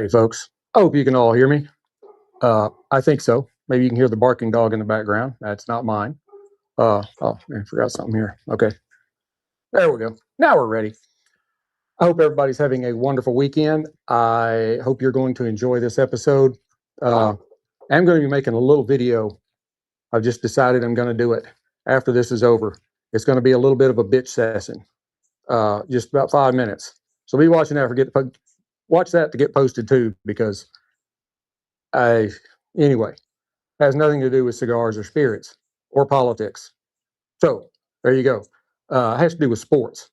Hey folks, I hope you can all hear me. I think so. Maybe you can hear the barking dog in the background. That's not mine. Oh, I forgot something here. Okay, there we go. Now we're ready. I hope everybody's having a wonderful weekend. I hope you're going to enjoy this episode. I'm going to be making a little video. I've just decided I'm going to do it after this is over. It's going to be a little bit of a bitch session, just about 5 minutes. So be watching that. Watch that to get posted too, because anyway, has nothing to do with cigars or spirits or politics. So there you go. It has to do with sports,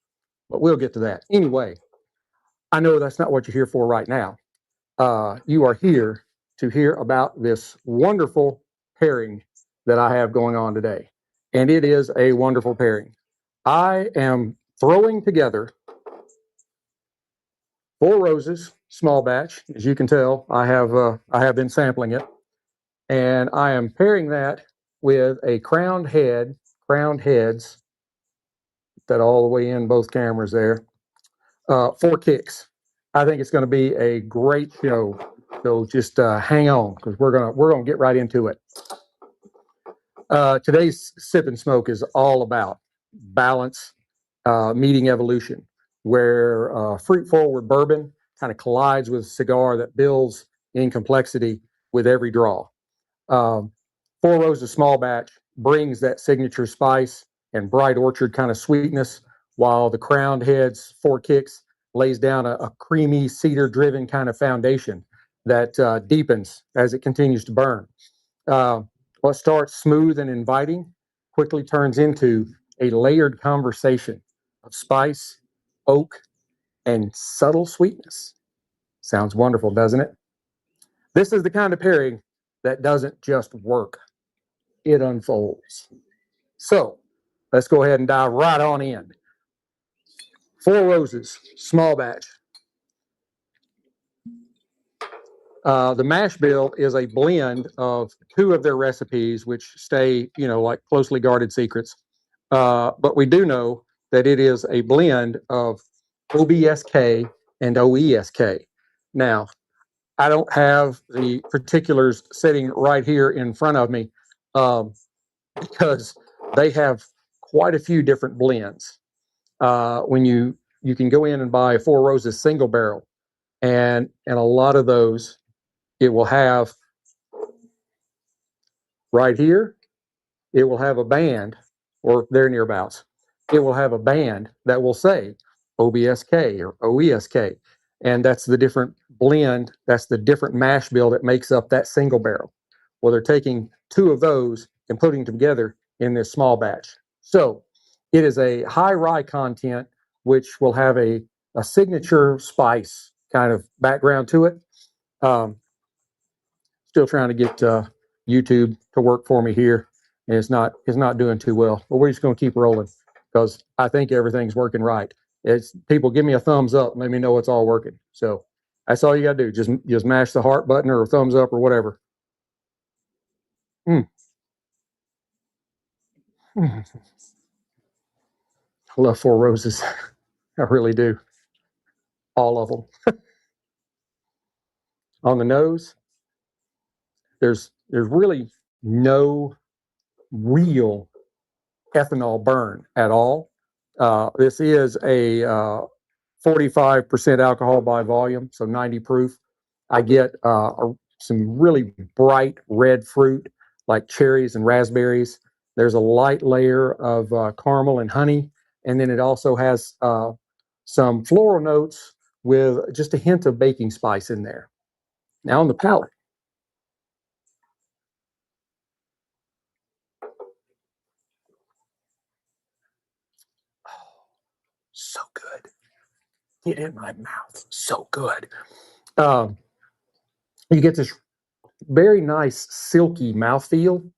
but we'll get to that. Anyway, I know that's not what you're here for right now. You are here to hear about this wonderful pairing that I have going on today. And it is a wonderful pairing. I am throwing together Four Roses small batch. As you can tell, I have been sampling it. And I am pairing that with a crowned heads, that all the way in both cameras there, 4 kicks. I think it's going to be a great show. So just hang on, because we're gonna get right into it. Today's Sip and Smoke is all about balance meeting evolution, where fruit forward bourbon kind of collides with a cigar that builds in complexity with every draw. Four Roses small batch brings that signature spice and bright orchard kind of sweetness, while the crowned heads 4 kicks lays down a creamy cedar driven kind of foundation that deepens as it continues to burn. What starts smooth and inviting quickly turns into a layered conversation of spice, oak, and subtle sweetness. Sounds wonderful, doesn't it? This is the kind of pairing that doesn't just work, it unfolds. So let's go ahead and dive right on in. Four Roses, small batch. The Mashbill is a blend of 2 of their recipes, which stay, like closely guarded secrets. But we do know that it is a blend of OBSK and OESK. Now, I don't have the particulars sitting right here in front of me, because they have quite a few different blends. When you can go in and buy a Four Roses single barrel, and a lot of those, it will have right here, it will have a band, or there nearabouts, it will have a band that will say OBSK or OESK. And that's the different blend, that's the different mash bill that makes up that single barrel. Well, they're taking 2 of those and putting them together in this small batch. So it is a high rye content, which will have a signature spice kind of background to it. Still trying to get YouTube to work for me here, and it's not doing too well. But we're just going to keep rolling, because I think everything's working right. It's people give me a thumbs up, let me know it's all working. So that's all you got to do. Just mash the heart button or a thumbs up or whatever. I love Four Roses. I really do. All of them. On the nose, there's really no real ethanol burn at all. This is a 45% alcohol by volume, so 90 proof. I get some really bright red fruit like cherries and raspberries. There's a light layer of caramel and honey, and then it also has some floral notes with just a hint of baking spice in there. Now on the palate. So good. Get in my mouth. So good. You get this very nice silky mouthfeel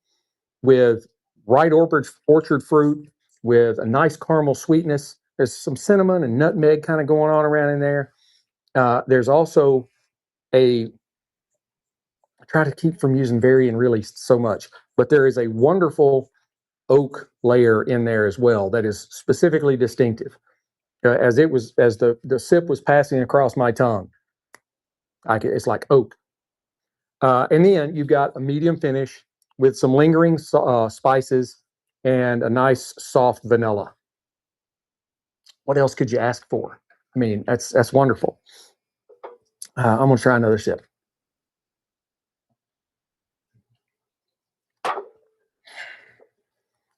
with bright orchard fruit with a nice caramel sweetness. There's some cinnamon and nutmeg kind of going on around in there. There's also I try to keep from using very and really so much, but there is a wonderful oak layer in there as well that is specifically distinctive. As the sip was passing across my tongue, It's like oak. And then you've got a medium finish with some lingering spices and a nice soft vanilla. What else could you ask for? I mean, that's wonderful. I'm gonna try another sip.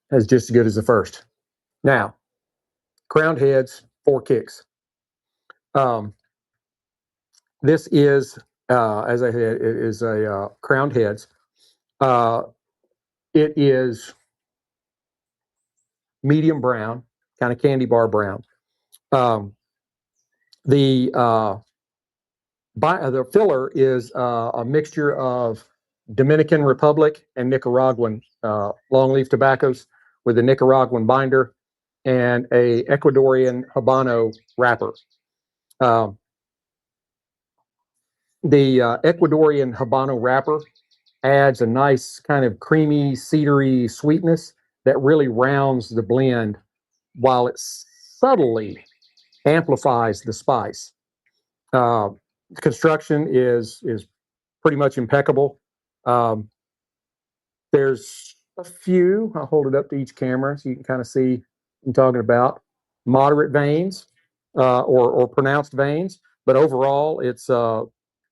That's just as good as the first. Now, crowned heads, 4 kicks. This is, as I said, it is a crowned heads. It is medium brown, kind of candy bar brown. The filler is a mixture of Dominican Republic and Nicaraguan longleaf tobaccos with a Nicaraguan binder and a Ecuadorian Habano wrapper. The Ecuadorian Habano wrapper adds a nice kind of creamy, cedary sweetness that really rounds the blend while it subtly amplifies the spice. The construction is pretty much impeccable. There's a few, I'll hold it up to each camera so you can kind of see what I'm talking about, moderate veins or pronounced veins, but overall it's kind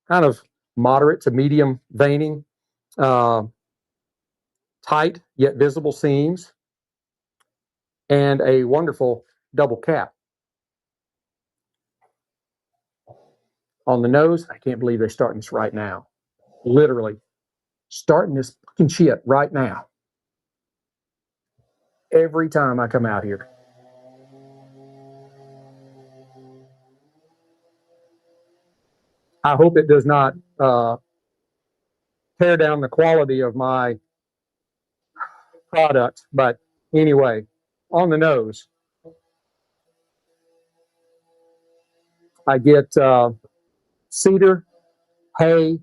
of moderate to medium veining, tight yet visible seams, and a wonderful double cap. On the nose, I can't believe they're starting this right now. Literally starting this fucking shit right now. Every time I come out here. I hope it does not tear down the quality of my product. But anyway, on the nose, I get cedar, hay,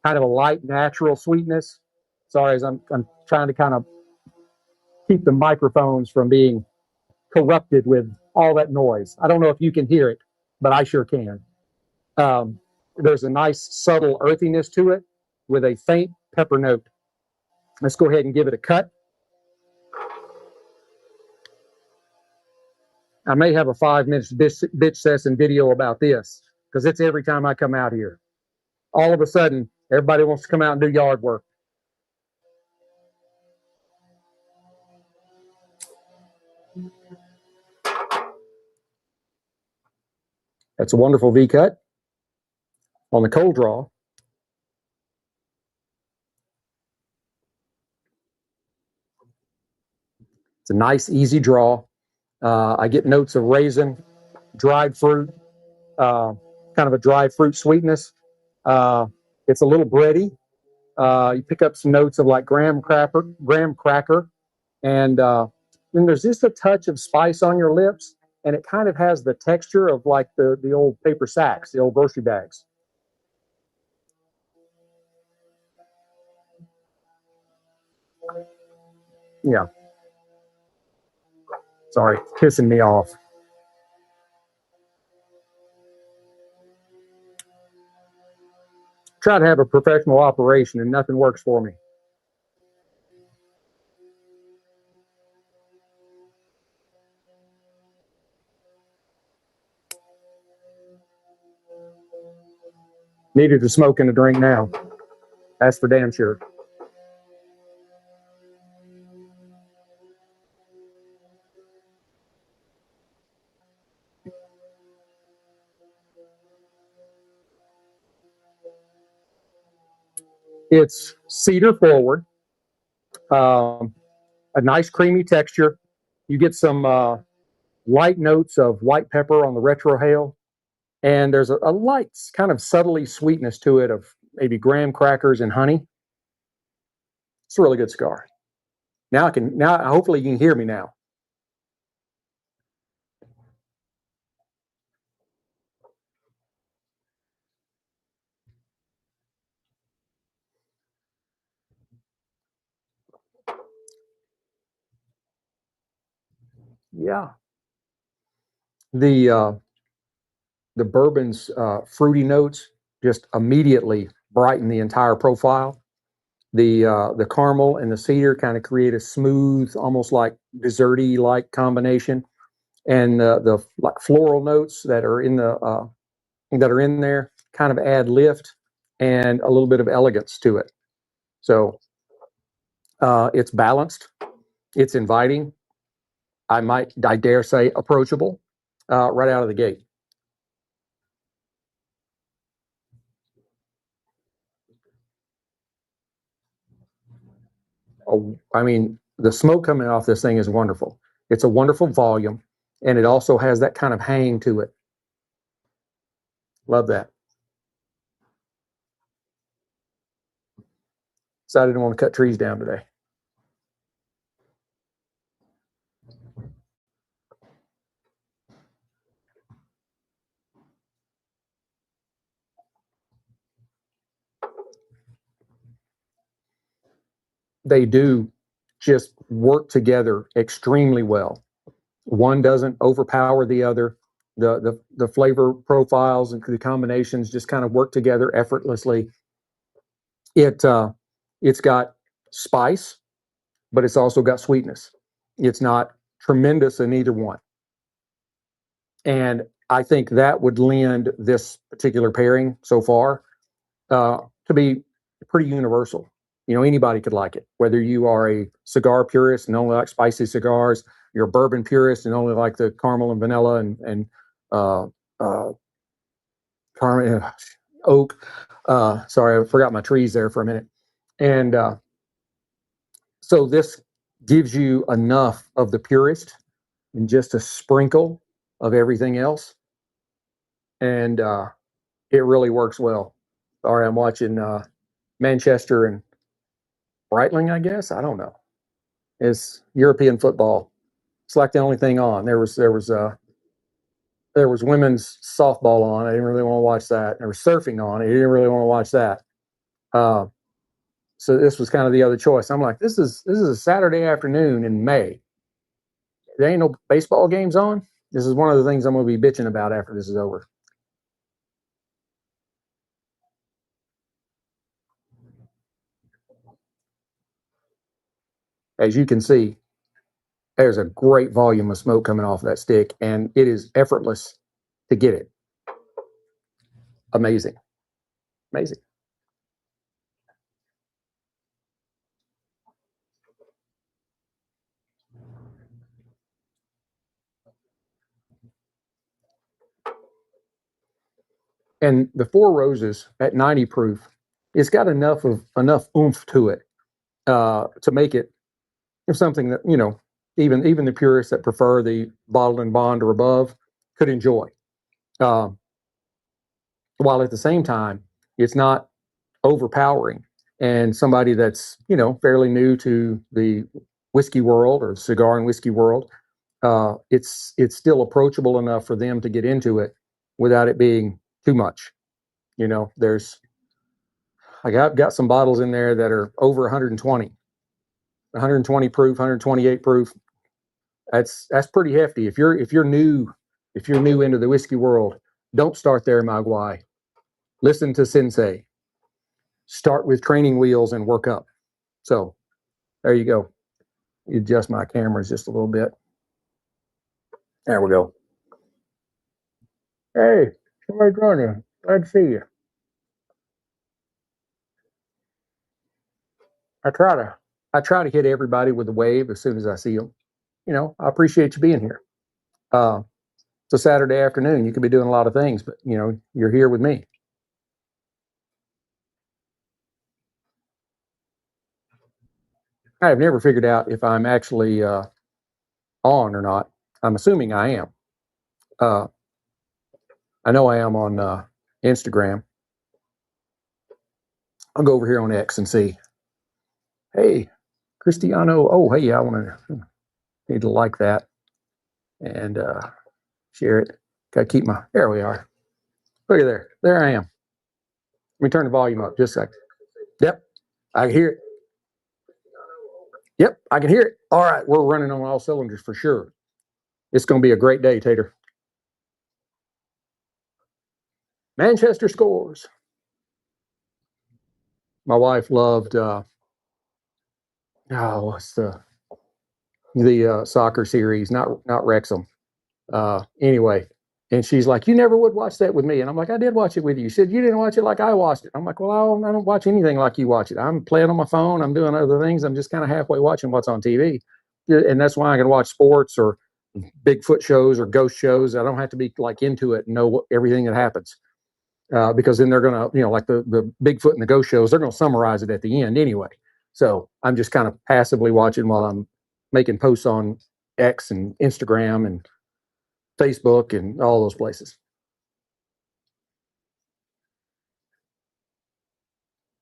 kind of a light natural sweetness. Sorry, as I'm trying to kind of keep the microphones from being corrupted with all that noise. I don't know if you can hear it, but I sure can. There's a nice subtle earthiness to it with a faint pepper note. Let's go ahead and give it a cut. I may have a 5-minute bitch session video about this because it's every time I come out here. All of a sudden, everybody wants to come out and do yard work. That's a wonderful V cut. On the cold draw, it's a nice, easy draw. I get notes of raisin, dried fruit, kind of a dried fruit sweetness. It's a little bready. You pick up some notes of like graham cracker, and then there's just a touch of spice on your lips, and it kind of has the texture of like the old paper sacks, the old grocery bags. Yeah. Sorry, pissing me off. Try to have a professional operation and nothing works for me. Needed to smoke and a drink now. That's for damn sure. It's cedar forward, a nice creamy texture. You get some light notes of white pepper on the retrohale, and there's a light kind of subtly sweetness to it of maybe graham crackers and honey. It's a really good cigar. Now hopefully you can hear me now. Yeah. The bourbon's fruity notes just immediately brighten the entire profile. The caramel and the cedar kind of create a smooth, almost like desserty like combination, and the like floral notes that are in there kind of add lift and a little bit of elegance to it. So it's balanced, it's inviting. I dare say, approachable right out of the gate. Oh, I mean, the smoke coming off this thing is wonderful. It's a wonderful volume, and it also has that kind of hang to it. Love that. So I didn't want to cut trees down today. They do just work together extremely well. One doesn't overpower the other. The flavor profiles and the combinations just kind of work together effortlessly. It's got spice, but it's also got sweetness. It's not tremendous in either one. And I think that would lend this particular pairing so far to be pretty universal. You know, anybody could like it, whether you are a cigar purist and only like spicy cigars, you're a bourbon purist and only like the caramel and vanilla and uh, uh, caramel, oak. Sorry, I forgot my trees there for a minute. And so this gives you enough of the purist and just a sprinkle of everything else. And it really works well. All right, I'm watching Manchester and Breitling, I guess. I don't know. It's European football. It's like the only thing on. There was women's softball on. I didn't really want to watch that. There was surfing on. I didn't really want to watch that. Uh, so this was kind of the other choice. I'm like, this is a Saturday afternoon in May. There ain't no baseball games on. This is one of the things I'm going to be bitching about after this is over. As you can see, there's a great volume of smoke coming off that stick, and it is effortless to get it. Amazing. Amazing. And the Four Roses at 90 proof, it's got enough oomph to it to make it something that even the purists that prefer the bottled and bond or above could enjoy. Uh, while at the same time, it's not overpowering. And somebody that's fairly new to the whiskey world or cigar and whiskey world, it's still approachable enough for them to get into it without it being too much. There's I got some bottles in there that are over 120, 120 proof, 128 proof. That's pretty hefty. If you're new into the whiskey world, don't start there, Magwai. Listen to Sensei. Start with training wheels and work up. So there you go. Adjust my cameras just a little bit. There we go. Hey, somebody joining. Glad to see you. I try to I try to hit everybody with a wave as soon as I see them. I appreciate you being here. Uh, it's a Saturday afternoon. You could be doing a lot of things, but you're here with me. I've never figured out if I'm actually on or not. I'm assuming I am. Uh, I know I am on Instagram. I'll go over here on X and see. Hey, Cristiano. Oh, hey, I need to like that and share it. Got to keep my. There we are. Look at there. There I am. Let me turn the volume up just a second. Yep, I can hear it. Yep, I can hear it. All right, we're running on all cylinders for sure. It's going to be a great day, Tater. Manchester scores. my wife loved, what's the soccer series, not Wrexham. Anyway, and she's like, you never would watch that with me. And I'm like, I did watch it with you. She said, you didn't watch it like I watched it. I'm like, well, I don't watch anything like you watch it. I'm playing on my phone. I'm doing other things. I'm just kind of halfway watching what's on TV. And that's why I can watch sports or Bigfoot shows or ghost shows. I don't have to be like into it and know everything that happens. Because then they're going to, like the Bigfoot and the ghost shows, they're going to summarize it at the end anyway. So I'm just kind of passively watching while I'm making posts on X and Instagram and Facebook and all those places.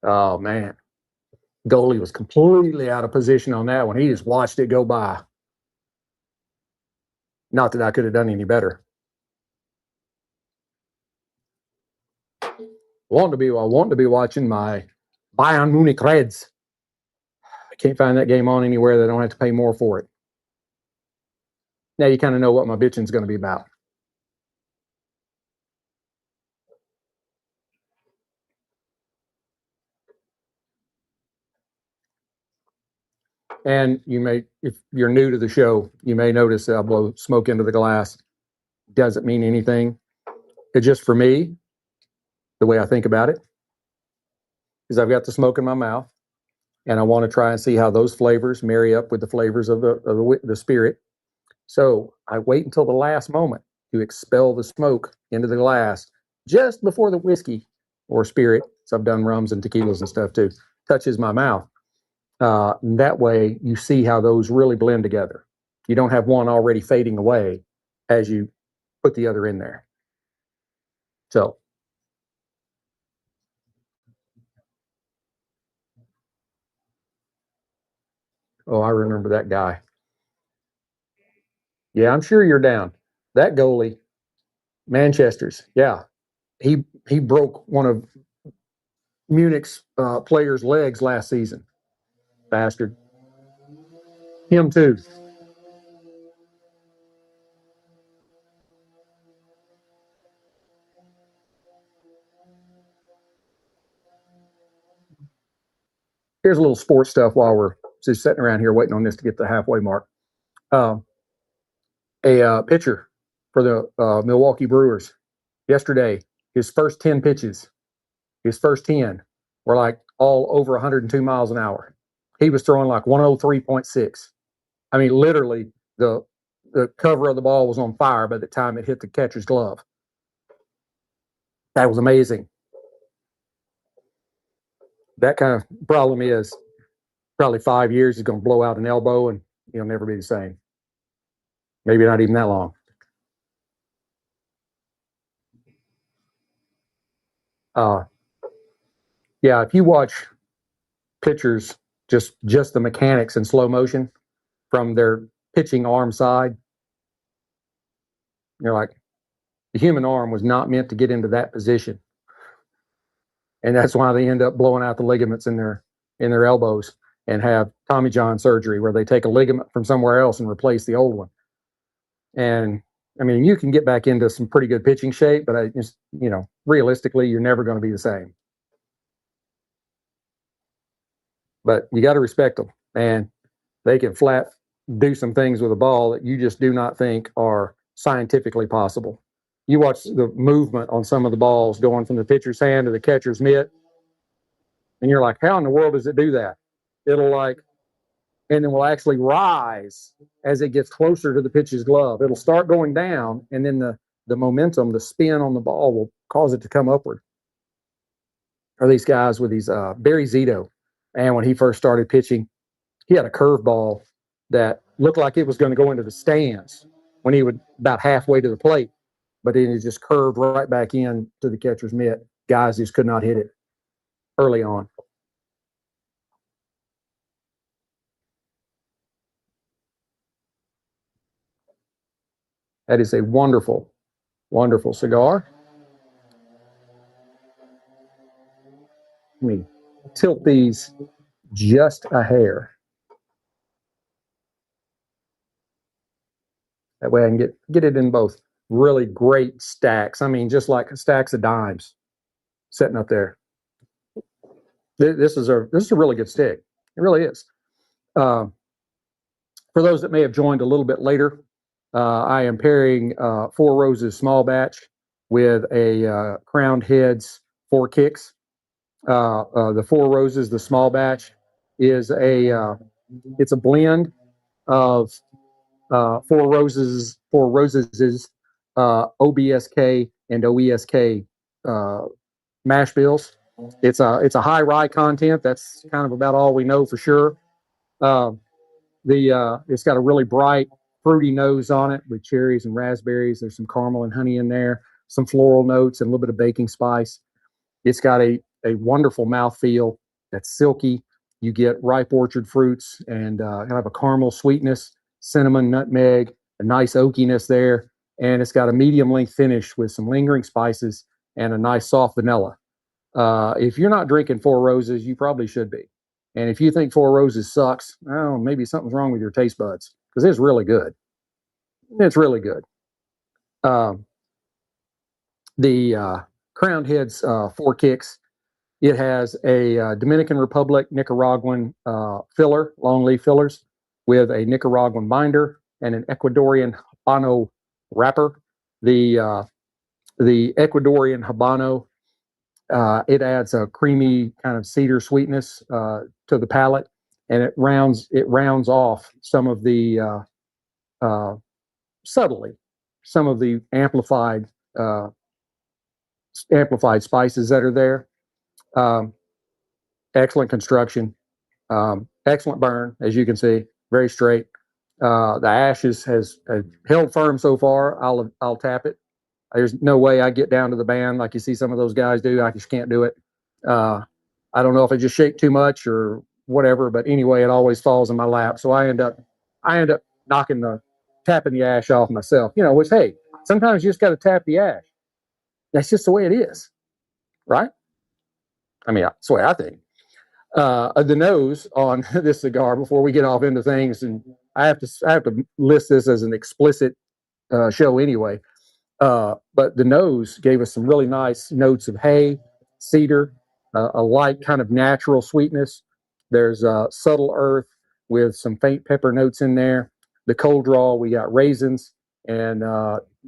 Oh, man. Goalie was completely out of position on that one. He just watched it go by. Not that I could have done any better. I want to be watching my Bayern Munich Reds. I can't find that game on anywhere that I don't have to pay more for it. Now you kind of know what my bitching's going to be about. And you may, if you're new to the show, you may notice that I blow smoke into the glass. Doesn't mean anything. It's just for me, the way I think about it is I've got the smoke in my mouth and I want to try and see how those flavors marry up with the flavors of the spirit. So I wait until the last moment to expel the smoke into the glass just before the whiskey or spirit, so I've done rums and tequilas and stuff too, touches my mouth. That way you see how those really blend together. You don't have one already fading away as you put the other in there. So I remember that guy. Yeah, I'm sure you're down. That goalie, Manchester's. Yeah, he broke one of Munich's players' legs last season. Bastard. Him too. Here's a little sports stuff while we're just sitting around here waiting on this to get the halfway mark. A pitcher for the Milwaukee Brewers yesterday, his first 10 pitches, his first 10 were like all over 102 miles an hour. He was throwing like 103.6. I mean, literally, the cover of the ball was on fire by the time it hit the catcher's glove. That was amazing. That kind of problem is probably 5 years, he's going to blow out an elbow and he'll never be the same. Maybe not even that long. Yeah, if you watch pitchers, just the mechanics in slow motion from their pitching arm side, you're like, the human arm was not meant to get into that position, and that's why they end up blowing out the ligaments in their elbows and have Tommy John surgery where they take a ligament from somewhere else and replace the old one. And I mean, you can get back into some pretty good pitching shape, but I just, realistically, you're never going to be the same. But you got to respect them, and they can flat do some things with a ball that you just do not think are scientifically possible. You watch the movement on some of the balls going from the pitcher's hand to the catcher's mitt, and you're like, how in the world does it do that? It'll and then will actually rise as it gets closer to the pitcher's glove. It'll start going down, and then the momentum, the spin on the ball will cause it to come upward. Or these guys with these Barry Zito, and when he first started pitching, he had a curveball that looked like it was going to go into the stands when he would about halfway to the plate, but then he just curved right back in to the catcher's mitt. Guys just could not hit it early on. That is a wonderful, wonderful cigar. Let me tilt these just a hair. That way I can get it in both really great stacks. I mean, just like stacks of dimes sitting up there. This is a really good stick. It really is. Uh, for those that may have joined a little bit later, I am pairing Four Roses small batch with a Crowned Heads Four Kicks. The Four Roses, the small batch, is it's a blend of Four Roses, OBSK and OESK mash bills. It's a high rye content. That's kind of about all we know for sure. Um, it's got a really bright fruity nose on it with cherries and raspberries. There's some caramel and honey in there, some floral notes and a little bit of baking spice. It's got a wonderful mouthfeel that's silky. You get ripe orchard fruits and kind of a caramel sweetness, cinnamon, nutmeg, a nice oakiness there. And it's got a medium length finish with some lingering spices and a nice soft vanilla. If you're not drinking Four Roses, you probably should be. And if you think Four Roses sucks, well, maybe something's wrong with your taste buds because it's really good. It's really good. Um, the Crowned Heads Four Kicks. It has a Dominican Republic Nicaraguan filler, long leaf fillers, with a Nicaraguan binder and an Ecuadorian Habano wrapper. The Ecuadorian Habano, it adds a creamy kind of cedar sweetness to the palate, and it rounds off some of the subtly some of the uh, amplified spices that are there. Um, Excellent construction, excellent burn, as you can see, very straight. The ashes has held firm so far. I'll tap it. There's no way I get down to the band like you see some of those guys do. I just can't do it. Uh, I don't know if I just shake too much or whatever, but anyway, it always falls in my lap. So I end up knocking tapping the ash off myself. Which hey, sometimes you just got to tap the ash. That's just the way it is, right? I mean, that's the way I think. The nose on this cigar before we get off into things, and I have to list this as an explicit show anyway. But the nose gave us some really nice notes of hay, cedar, a light kind of natural sweetness. There's subtle earth with some faint pepper notes in there. The cold draw, we got raisins and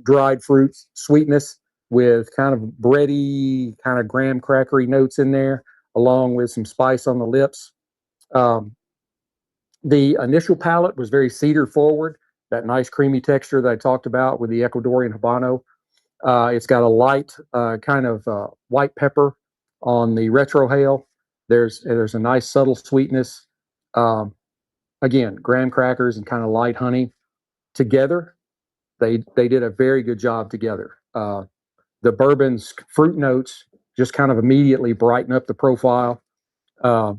dried fruits, sweetness with kind of bready, kind of graham crackery notes in there, along with some spice on the lips. Um, the initial palate was very cedar forward, that nice creamy texture that I talked about with the Ecuadorian Habano. It's got a light kind of white pepper on the retrohale. There's a nice subtle sweetness. Um, Again, graham crackers and kind of light honey together. They did a very good job together. The bourbon's fruit notes just kind of immediately brighten up the profile. Uh,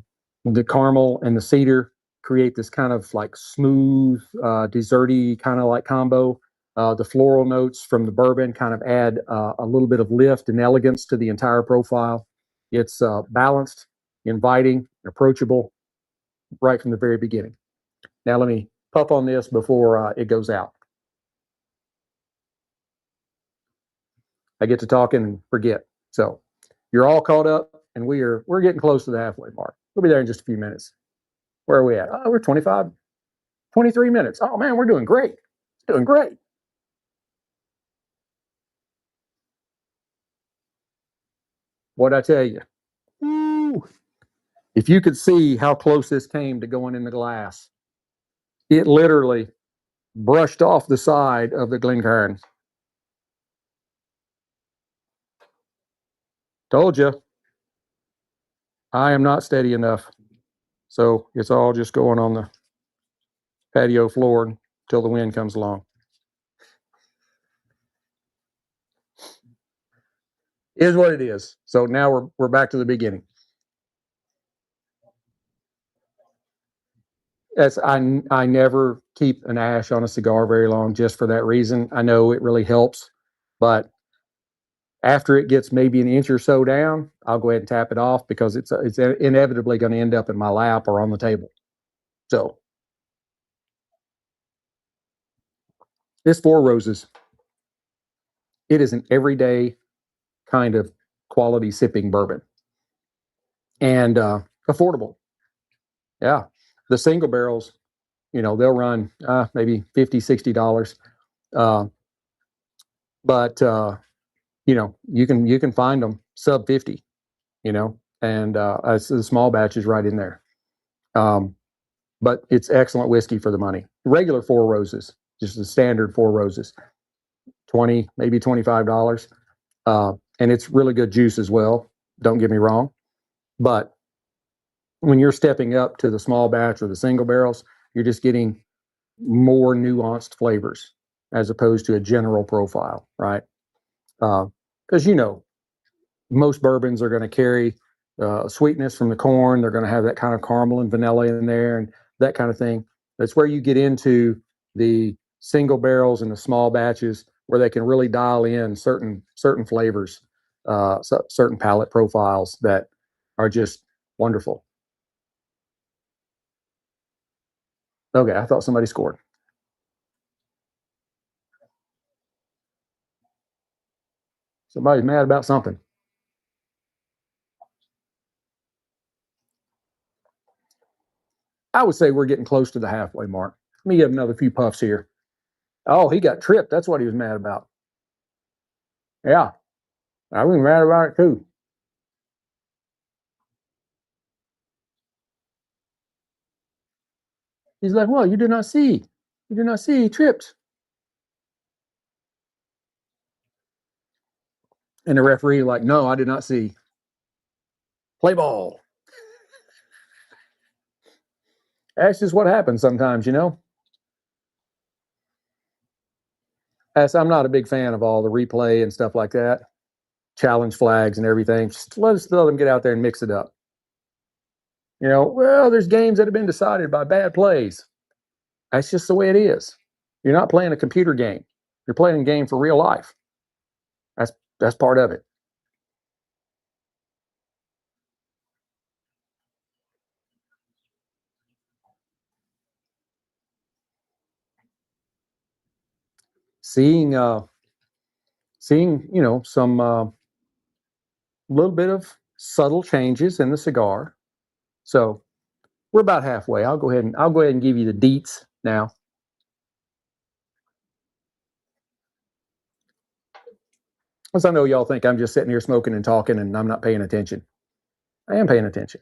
the caramel and the cedar create this kind of like smooth, desserty kind of like combo. The floral notes from the bourbon kind of add a little bit of lift and elegance to the entire profile. It's balanced, inviting, approachable right from the very beginning. Now, let me puff on this before it goes out. I get to talking and forget. So you're all caught up, and we're getting close to the halfway mark. We'll be there in just a few minutes. Where are we at? Oh, we're 25, 23 minutes. Oh man, we're doing great. Doing great. What'd I tell you? Ooh. If you could see how close this came to going in the glass, it literally brushed off the side of the Glencairn. Told you, I am not steady enough. So it's all just going on the patio floor until the wind comes along. Is what it is. So now we're back to the beginning. I never keep an ash on a cigar very long just for that reason. I know it really helps, but after it gets maybe an inch or so down, I'll go ahead and tap it off because it's inevitably going to end up in my lap or on the table. So this Four Roses, it is an everyday kind of quality sipping bourbon. and affordable. Yeah, the single barrels, they'll run maybe $50, $60, but you can find them sub 50, and the small batch is right in there. But it's excellent whiskey for the money. Regular Four Roses, just the standard Four Roses, 20, maybe $25. And it's really good juice as well. Don't get me wrong. But when you're stepping up to the small batch or the single barrels, you're just getting more nuanced flavors as opposed to a general profile, right? Because most bourbons are going to carry sweetness from the corn. They're going to have that kind of caramel and vanilla in there and that kind of thing. That's where you get into the single barrels and the small batches where they can really dial in certain flavors, certain palate profiles that are just wonderful. Okay, I thought somebody scored. Somebody's mad about something. I would say we're getting close to the halfway mark. Let me give another few puffs here. Oh, he got tripped. That's what he was mad about. Yeah, I was mad about it too. He's like, well, you did not see. You did not see. He tripped. And the referee, like, no, I did not see. Play ball. That's just what happens sometimes, I'm not a big fan of all the replay and stuff like that, challenge flags and everything. Just let them get out there and mix it up. Well, there's games that have been decided by bad plays. That's just the way it is. You're not playing a computer game. You're playing a game for real life. That's part of it. Seeing some little bit of subtle changes in the cigar. So we're about halfway. I'll go ahead and give you the deets now. Because I know y'all think I'm just sitting here smoking and talking and I'm not paying attention. I am paying attention.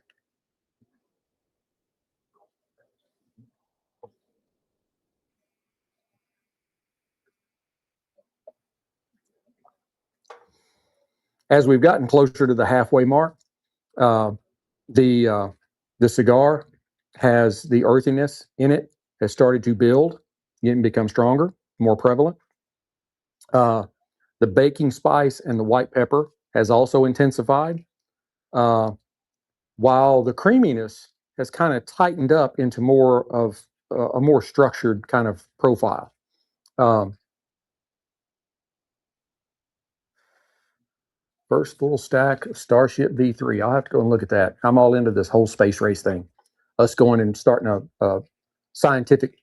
As we've gotten closer to the halfway mark, uh, the cigar has the earthiness in it has started to build and become stronger, more prevalent. The baking spice and the white pepper has also intensified, while the creaminess has kind of tightened up into more of a more structured kind of profile. First full stack of Starship V3. I'll have to go and look at that. I'm all into this whole space race thing. Us going and starting a scientific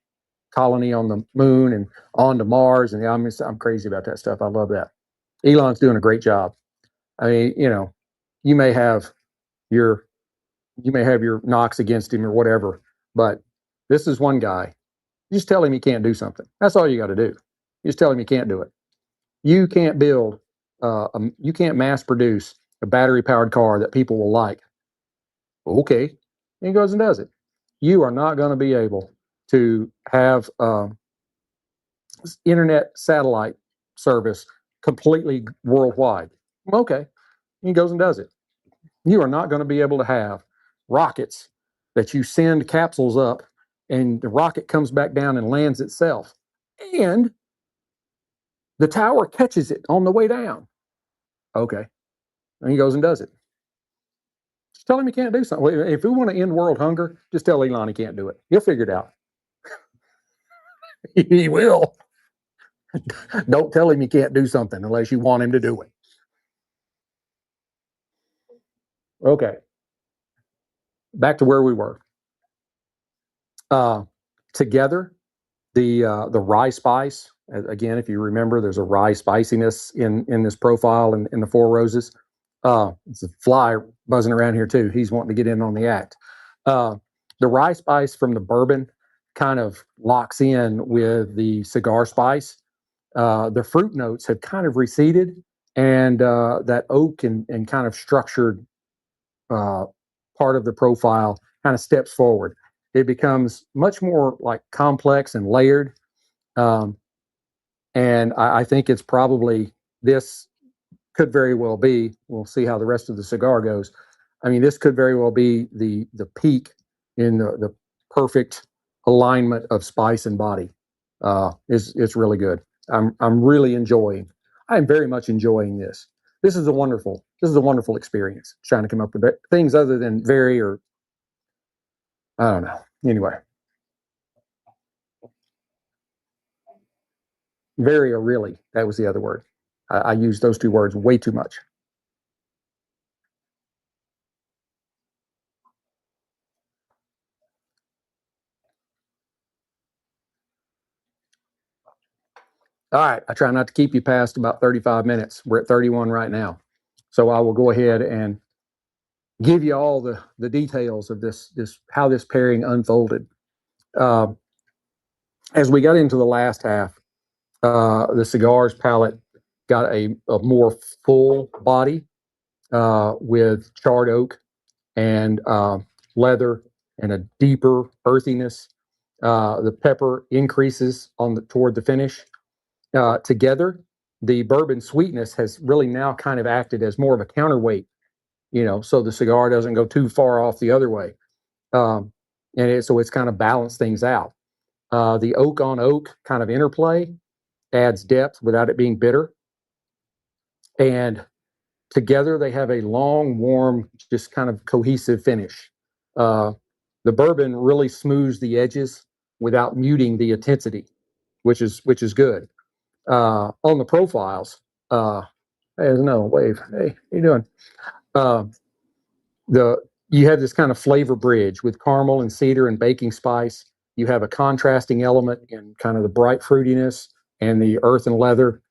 colony on the moon and on to Mars. And I'm crazy about that stuff. I love that. Elon's doing a great job. I mean, you may have your knocks against him or whatever, but this is one guy. You just tell him he can't do something. That's all you got to do. You just tell him he can't do it. You can't build, you can't mass produce a battery powered car that people will like. Okay. And he goes and does it. You are not going to be able to have internet satellite service completely worldwide. Okay. And he goes and does it. You are not going to be able to have rockets that you send capsules up and the rocket comes back down and lands itself. And the tower catches it on the way down. Okay. And he goes and does it. Just tell him he can't do something. If we want to end world hunger, just tell Elon he can't do it. He'll figure it out. He will. Don't tell him he can't do something unless you want him to do it. Okay. Back to where we were. Together, the rye spice. Again, if you remember, there's a rye spiciness in this profile and in the Four Roses. It's a fly buzzing around here too. He's wanting to get in on the act. The rye spice from the bourbon kind of locks in with the cigar spice. The fruit notes have kind of receded, and that oak and kind of structured part of the profile kind of steps forward. It becomes much more like complex and layered. Um, and I think it's probably this could very well be. We'll see how the rest of the cigar goes. I mean, this could very well be the peak in the perfect alignment of spice and body. It's really good. I'm really enjoying. I'm very much enjoying this. This is a wonderful experience. Trying to come up with things other than very or I don't know. Anyway, very or really. That was the other word. I use those two words way too much. All right. I try not to keep you past about 35 minutes. We're at 31 right now. So I will go ahead and give you all the details of this how this pairing unfolded. Uh, as we got into the last half, the cigars palette got a more full body with charred oak and leather and a deeper earthiness. The pepper increases toward the finish. Together, the bourbon sweetness has really now kind of acted as more of a counterweight, so the cigar doesn't go too far off the other way. Um, so it's kind of balanced things out. The oak on oak kind of interplay adds depth without it being bitter. And together they have a long, warm, just kind of cohesive finish. Uh, the bourbon really smooths the edges without muting the intensity, which is good. On the profiles, there's no wave. Hey, how you doing? Uh, the you have this kind of flavor bridge with caramel and cedar and baking spice. You have a contrasting element in kind of the bright fruitiness and the earth and leather.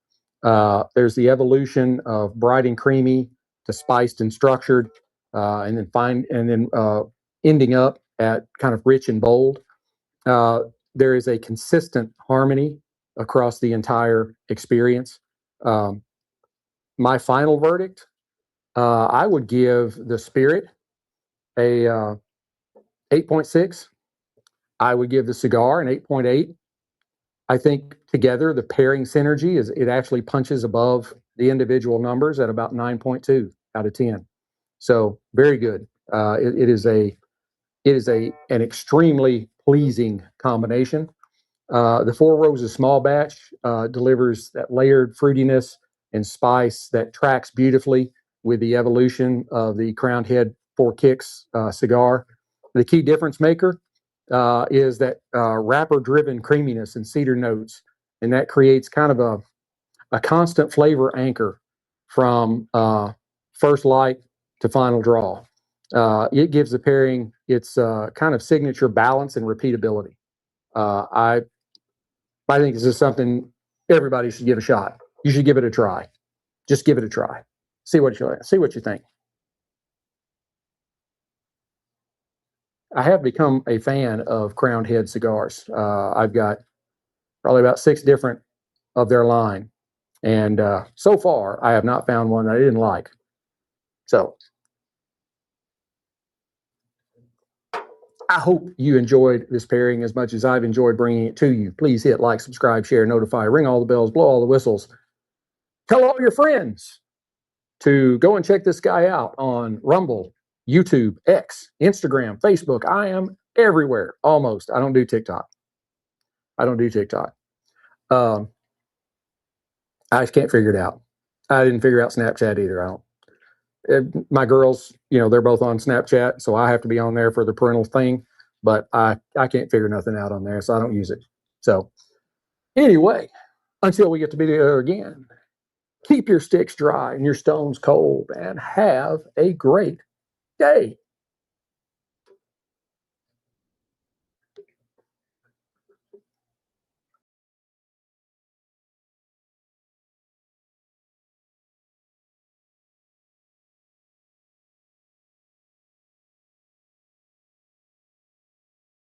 There's the evolution of bright and creamy to spiced and structured, and then ending up at kind of rich and bold. Uh, there is a consistent harmony across the entire experience. Um, my final verdict, I would give the Spirit a 8.6. I would give the Cigar an 8.8. I think together the pairing synergy it actually punches above the individual numbers at about 9.2 out of 10. So very good. It is an extremely pleasing combination. The Four Roses small batch delivers that layered fruitiness and spice that tracks beautifully with the evolution of the Crowned Head Four Kicks cigar. The key difference maker is that wrapper-driven creaminess and cedar notes, and that creates kind of a constant flavor anchor from first light to final draw. It gives the pairing its kind of signature balance and repeatability. I think this is something everybody should give a shot. You should give it a try. Just give it a try. See what you think. I have become a fan of Crowned Head cigars. I've got probably about 6 different of their line, and so far I have not found one that I didn't like. So I hope you enjoyed this pairing as much as I've enjoyed bringing it to you. Please hit like, subscribe, share, notify, ring all the bells, blow all the whistles. Tell all your friends to go and check this guy out on Rumble, YouTube, X, Instagram, Facebook. I am everywhere almost. I don't do TikTok. Um, I just can't figure it out. I didn't figure out Snapchat either. I don't. My girls, they're both on Snapchat, so I have to be on there for the parental thing. But I can't figure nothing out on there, so I don't use it. So anyway, until we get to be together again, keep your sticks dry and your stones cold, and have a great day.